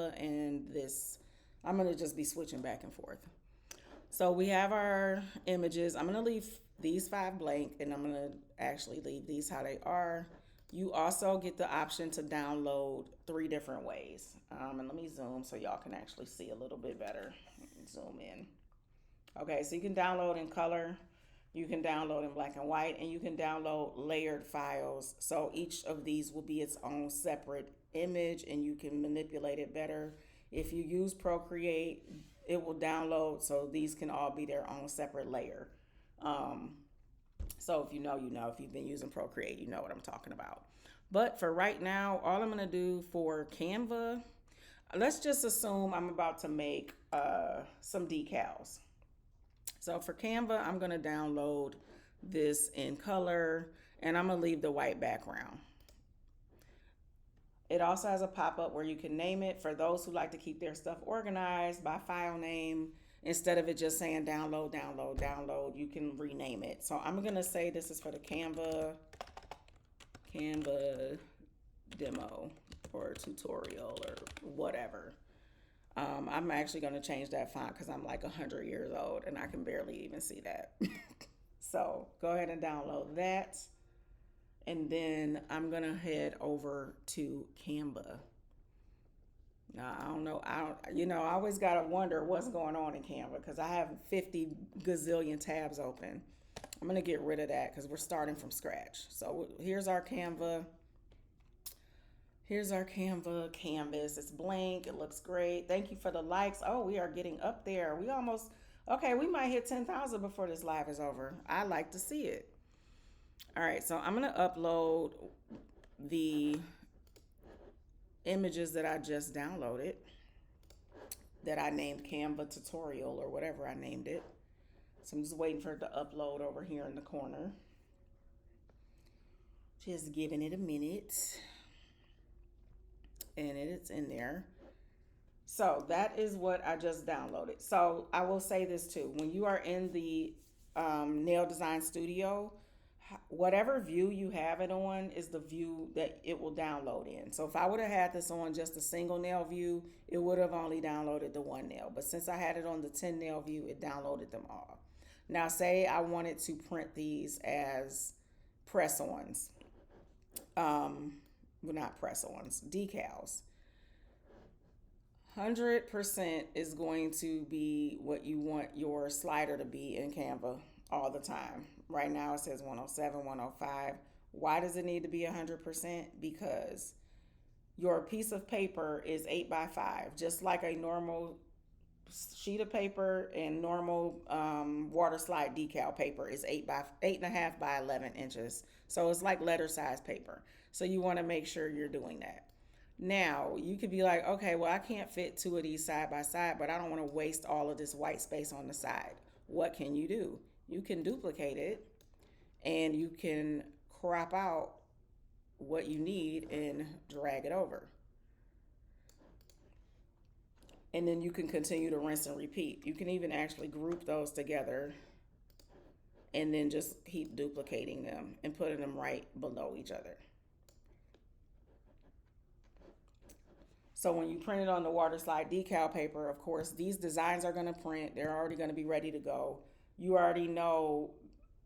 Canva and this. I'm going to just be switching back and forth. So we have our images. I'm going to leave these 5 blank and I'm going to actually leave these how they are. You also get the option to download 3 different ways. And let me zoom so y'all can actually see a little bit better. Zoom in. Okay, so you can download in color, you can download in black and white, and you can download layered files. So each of these will be its own separate image and you can manipulate it better. If you use Procreate, it will download so these can all be their own separate layer. Um, so if you know, you know. If you've been using Procreate, you know what I'm talking about. But for right now, all I'm going to do for Canva, let's just assume I'm about to make some decals. So for Canva, I'm going to download this in color and I'm going to leave the white background. It also has a pop-up where you can name it for those who like to keep their stuff organized by file name. Instead of it just saying download, download, download, you can rename it. So I'm going to say this is for the Canva demo or tutorial or whatever. I'm actually going to change that font because I'm like 100 years old and I can barely even see that. So go ahead and download that. And then I'm going to head over to Canva. Now, I don't know. I always got to wonder what's going on in Canva because I have 50 gazillion tabs open. I'm going to get rid of that because we're starting from scratch. So here's our Canva. Here's our Canva canvas. It's blank. It looks great. Thank you for the likes. Oh, we are getting up there. Okay, we might hit 10,000 before this live is over. I like to see it. All right, so I'm going to upload the images that I just downloaded that I named Canva tutorial or whatever I named it. So I'm just waiting for it to upload over here in the corner. Just giving it a minute. And it's in there. So that is what I just downloaded. So I will say this too. When you are in the Nail Design Studio, whatever view you have it on is the view that it will download in. So if I would have had this on just a single nail view, it would have only downloaded the 1 nail. But since I had it on the 10 nail view, it downloaded them all. Now say I wanted to print these as press-ons. Well, not press-ons, decals. 100% is going to be what you want your slider to be in Canva all the time. Right now it says 107, 105. Why does it need to be 100%? Because your piece of paper is 8 by 5, just like a normal sheet of paper and normal water slide decal paper is 8.5 by 11 inches. So it's like letter size paper. So you want to make sure you're doing that. Now you could be like, okay, well, I can't fit 2 of these side by side, but I don't want to waste all of this white space on the side. What can you do? You can duplicate it and you can crop out what you need and drag it over. And then you can continue to rinse and repeat. You can even actually group those together and then just keep duplicating them and putting them right below each other. So when you print it on the water slide decal paper, of course, these designs are going to print. They're already going to be ready to go. You already know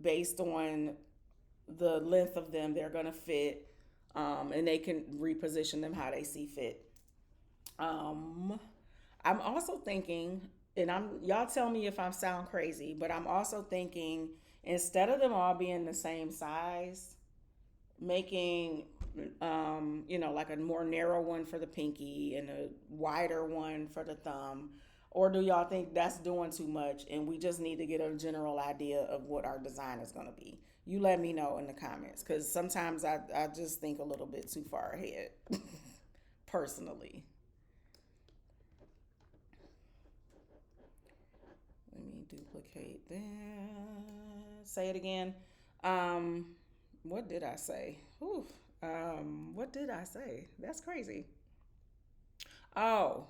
based on the length of them, they're going to fit, and they can reposition them how they see fit. I'm also thinking, and y'all tell me if I sound crazy, but I'm also thinking instead of them all being the same size, making like a more narrow one for the pinky and a wider one for the thumb. Or do y'all think that's doing too much and we just need to get a general idea of what our design is going to be? You let me know in the comments because sometimes I just think a little bit too far ahead personally. Let me duplicate that. Say it again. What did I say? Whew. What did I say? That's crazy. Oh,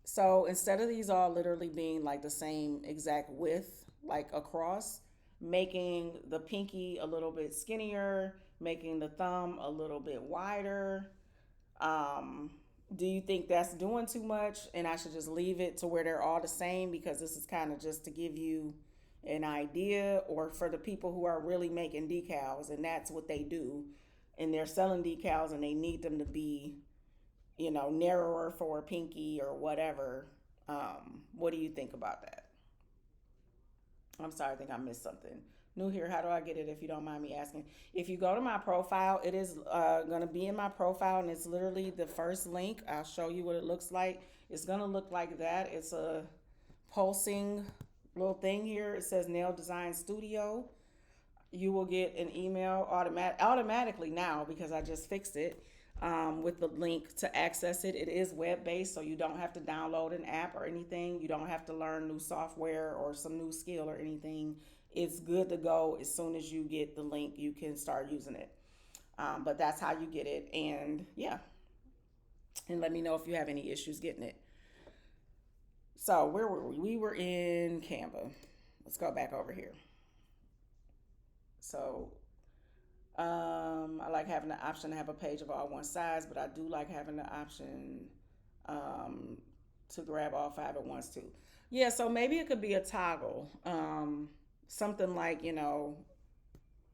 so instead of these all literally being like the same exact width, like across, making the pinky a little bit skinnier, making the thumb a little bit wider, Do you think that's doing too much and I should just leave it to where they're all the same because this is kind of just to give you an idea, or for the people who are really making decals and that's what they do and they're selling decals and they need them to be, narrower for a pinky or whatever. What do you think about that? I'm sorry, I think I missed something. New here, how do I get it if you don't mind me asking? If you go to my profile, it is going to be in my profile and it's literally the first link. I'll show you what it looks like. It's going to look like that. It's a pulsing little thing here. It says Nail Design Studio. You will get an email automatically now because I just fixed it, with the link to access it. It is web based, so you don't have to download an app or anything. You don't have to learn new software or some new skill or anything. It's good to go. As soon as you get the link, you can start using it. But that's how you get it. And yeah, and let me know if you have any issues getting it. So where were we? We were in Canva. Let's go back over here. So I like having the option to have a page of all one size, but I do like having the option um, to grab all five at once too. Yeah, so maybe it could be a toggle. Something like,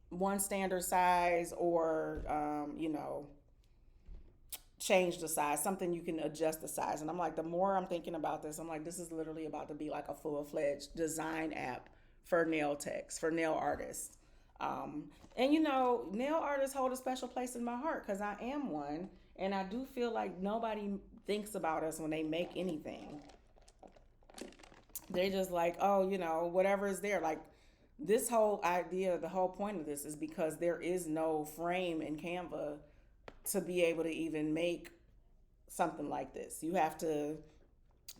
one standard size, or, change the size, something you can adjust the size. And I'm like, the more I'm thinking about this, I'm like, this is literally about to be like a full-fledged design app for nail techs, for nail artists. And nail artists hold a special place in my heart because I am one, and I do feel like nobody thinks about us when they make anything. They just like, oh, whatever is there. Like, this whole idea, the whole point of this is because there is no frame in Canva to be able to even make something like this. You have to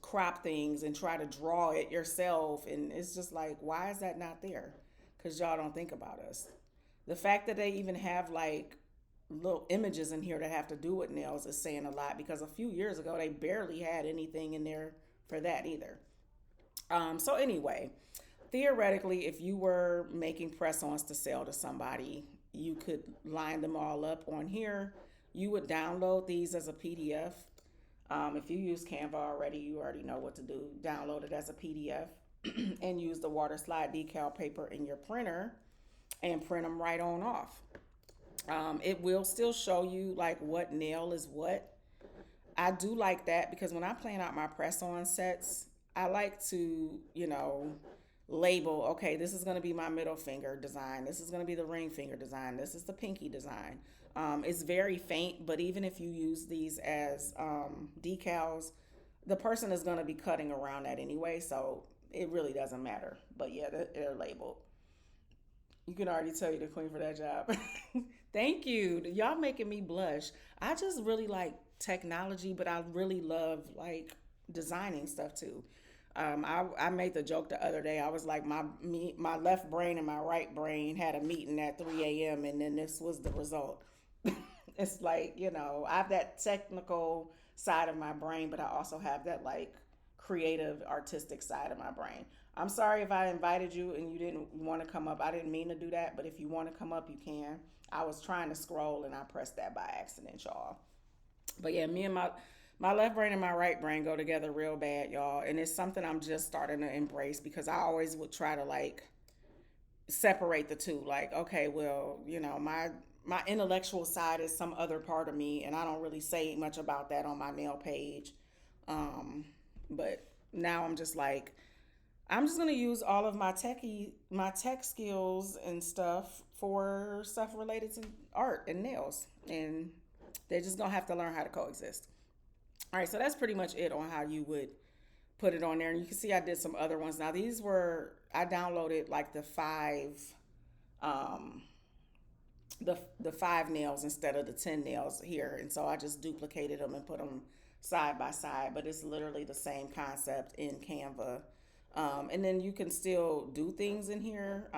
crop things and try to draw it yourself, and it's just like, why is that not there? Because y'all don't think about us. The fact that they even have like little images in here that have to do with nails is saying a lot, because a few years ago they barely had anything in there for that either. So anyway, theoretically, if you were making press-ons to sell to somebody, you could line them all up on here. You would download these as a PDF. If you use Canva already, you already know what to do. Download it as a PDF and use the water slide decal paper in your printer and print them right on off. It will still show you like what nail is what. I do like that because when I plan out my press-on sets, I like to, label, okay, this is going to be my middle finger design. This is going to be the ring finger design. This is the pinky design. It's very faint, but even if you use these as decals, the person is going to be cutting around that anyway, so it really doesn't matter. But yeah, they're labeled. You can already tell you the queen for that job. Thank you. Y'all making me blush. I just really like technology, but I really love like designing stuff too. I made the joke the other day. I was like, my left brain and my right brain had a meeting at 3 a.m. and then this was the result. It's like, I have that technical side of my brain, but I also have that like creative, artistic side of my brain. I'm sorry if I invited you and you didn't want to come up. I didn't mean to do that, but if you want to come up, you can. I was trying to scroll and I pressed that by accident, y'all. But yeah, me and my left brain and my right brain go together real bad, y'all. And it's something I'm just starting to embrace because I always would try to like separate the two. Like, okay, well, my intellectual side is some other part of me, and I don't really say much about that on my nail page. But now I'm just like, I'm just gonna use all of my tech skills and stuff for stuff related to art and nails, and they're just gonna have to learn how to coexist. All right, so that's pretty much it on how you would put it on there, and you can see I did some other ones. Now these were I downloaded like um, the five nails instead of the 10 nails here, and so I just duplicated them and put them side by side. But it's literally the same concept in Canva. And then you can still do things in here.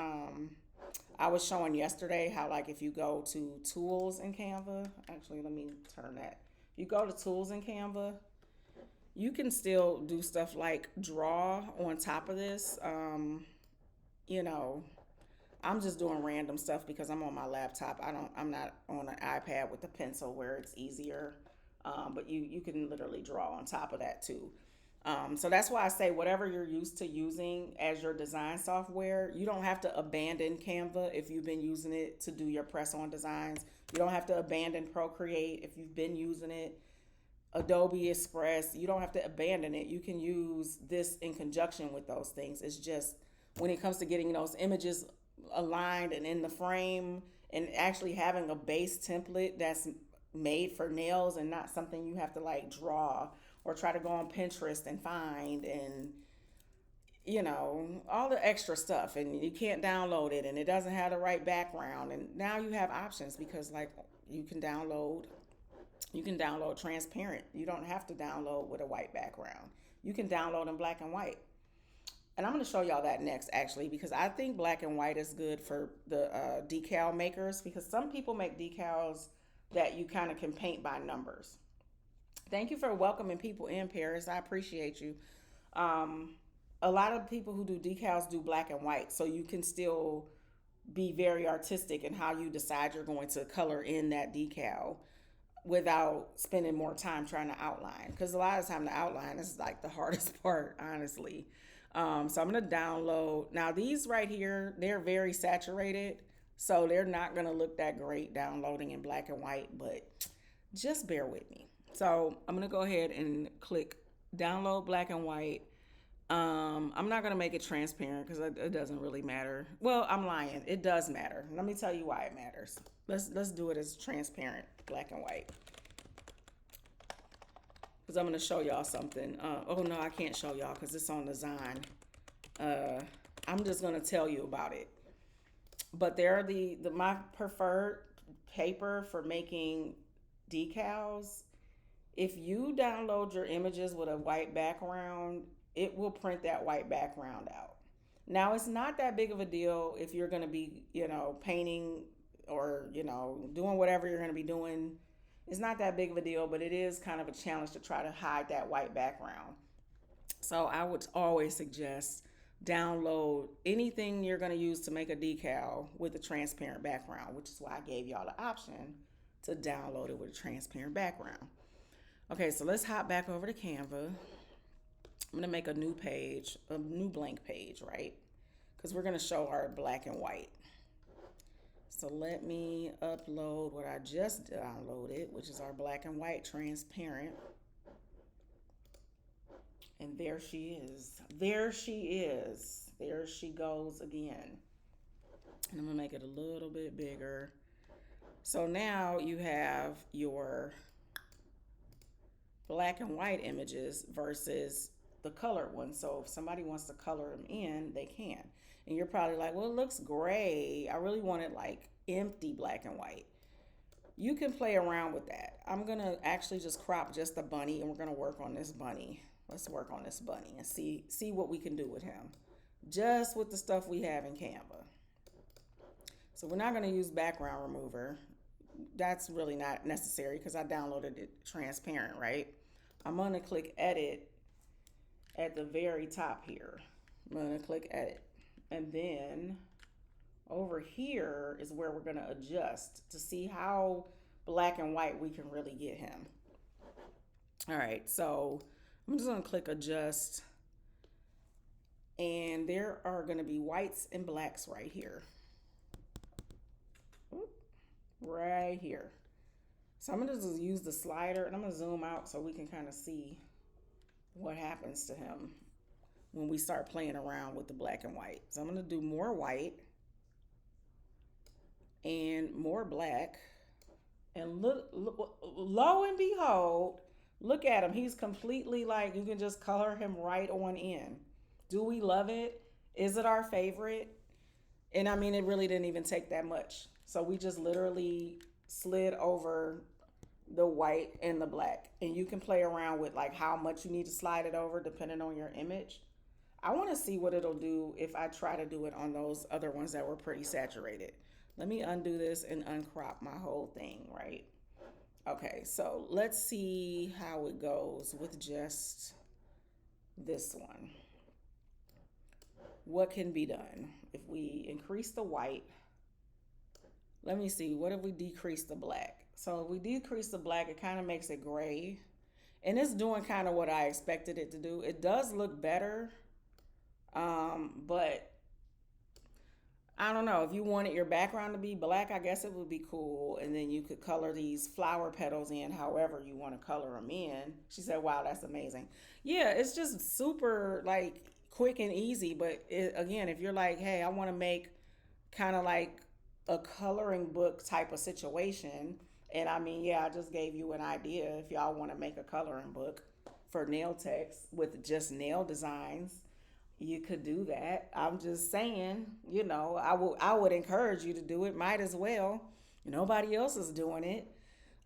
I was showing yesterday how, like, if you go to tools in Canva, actually, let me turn that. If you go to tools in Canva, you can still do stuff like draw on top of this. You know, I'm just doing random stuff because I'm on my laptop. I'm not on an iPad with the pencil where it's easier. but you can literally draw on top of that too. So that's why I say whatever you're used to using as your design software, you don't have to abandon Canva if you've been using it to do your press on designs. You don't have to abandon Procreate if you've been using it. Adobe Express, you don't have to abandon it. You can use this in conjunction with those things. It's just when it comes to getting those images aligned and in the frame and actually having a base template that's made for nails and not something you have to like draw or try to go on Pinterest and find and all the extra stuff, and you can't download it and it doesn't have the right background. And now you have options because like you can download transparent. You don't have to download with a white background. You can download in black and white. And I'm going to show y'all that next, actually, because I think black and white is good for the decal makers, because some people make decals that you kind of can paint by numbers. Thank you for welcoming people in, Paris. I appreciate you. A lot of people who do decals do black and white, so you can still be very artistic in how you decide you're going to color in that decal without spending more time trying to outline, because a lot of time the outline is like the hardest part, honestly. So I'm going to download. Now these right here, they're very saturated, so they're not going to look that great downloading in black and white, but just bear with me. So I'm going to go ahead and click download black and white. I'm not going to make it transparent because it doesn't really matter. Well, I'm lying. It does matter. Let me tell you why it matters. Let's do it as transparent, black and white. Because I'm going to show y'all something. Oh, no, I can't show y'all because it's on design. I'm just going to tell you about it. But they're my preferred paper for making decals. If you download your images with a white background, it will print that white background out. Now, it's not that big of a deal if you're going to be, painting or, doing whatever you're going to be doing. It's not that big of a deal, but it is kind of a challenge to try to hide that white background. So I would always suggest download anything you're going to use to make a decal with a transparent background, which is why I gave y'all the option to download it with a transparent background. Okay, so let's hop back over to Canva. I'm going to make a new page, a new blank page, right? Because we're going to show our black and white. So let me upload what I just downloaded, which is our black and white transparent. And there she is. There she is. There she goes again. And I'm going to make it a little bit bigger. So now you have your black and white images versus the colored ones. So if somebody wants to color them in, they can. And you're probably like, well, it looks gray. I really want it like empty black and white. You can play around with that. I'm going to actually just crop just the bunny, and we're going to work on this bunny. Let's work on this bunny and see what we can do with him. Just with the stuff we have in Canva. So we're not going to use background remover. That's really not necessary because I downloaded it transparent, right? I'm going to click edit at the very top here. I'm going to click edit. And then over here is where we're going to adjust to see how black and white we can really get him. All right, so I'm just going to click adjust. And there are going to be whites and blacks right here. Right here. So I'm going to just use the slider, and I'm going to zoom out so we can kind of see what happens to him when we start playing around with the black and white. So I'm going to do more white and more black. And look, lo and behold, look at him. He's completely like, you can just color him right on in. Do we love it? Is it our favorite? And I mean, it really didn't even take that much. So we just literally slid over the white and the black. And you can play around with like how much you need to slide it over depending on your image. I want to see what it'll do if I try to do it on those other ones that were pretty saturated. Let me undo this and uncrop my whole thing, right? Okay, so let's see how it goes with just this one. What can be done? If we increase the white, let me see, what if we decrease the black? So if we decrease the black, it kind of makes it gray. And it's doing kind of what I expected it to do. It does look better, but I don't know. If you wanted your background to be black, I guess it would be cool. And then you could color these flower petals in however you want to color them in. She said, wow, that's amazing. Yeah, it's just super like quick and easy. But again, if you're like, hey, I want to make kind of like a coloring book type of situation. And I mean, yeah, I just gave you an idea if y'all want to make a coloring book for nail techs with just nail designs, you could do that. I'm just saying, I would encourage you to do it. Might as well. Nobody else is doing it.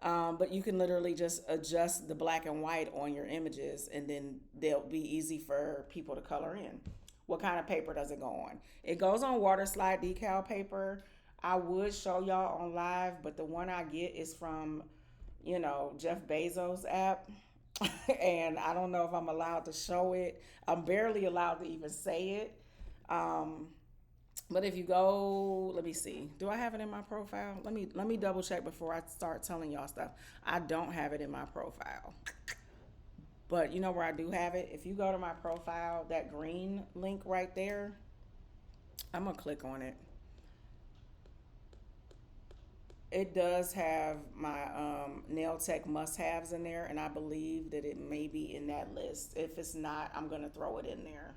But you can literally just adjust the black and white on your images, and then they'll be easy for people to color in. What kind of paper does it go on? It goes on water slide decal paper. I would show y'all on live, but the one I get is from, Jeff Bezos app. And I don't know if I'm allowed to show it. I'm barely allowed to even say it. Um, but if you go, let me see. Do I have it in my profile? Let me double check before I start telling y'all stuff. I don't have it in my profile. But you know where I do have it? If you go to my profile, that green link right there, I'm gonna click on it. It does have my nail tech must haves in there, and I believe that it may be in that list. If it's not, I'm gonna throw it in there.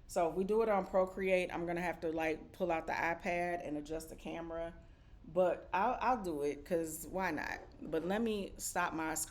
So if we do it on Procreate, I'm gonna have to like pull out the iPad and adjust the camera. But I'll do it because why not? But let me stop my screen.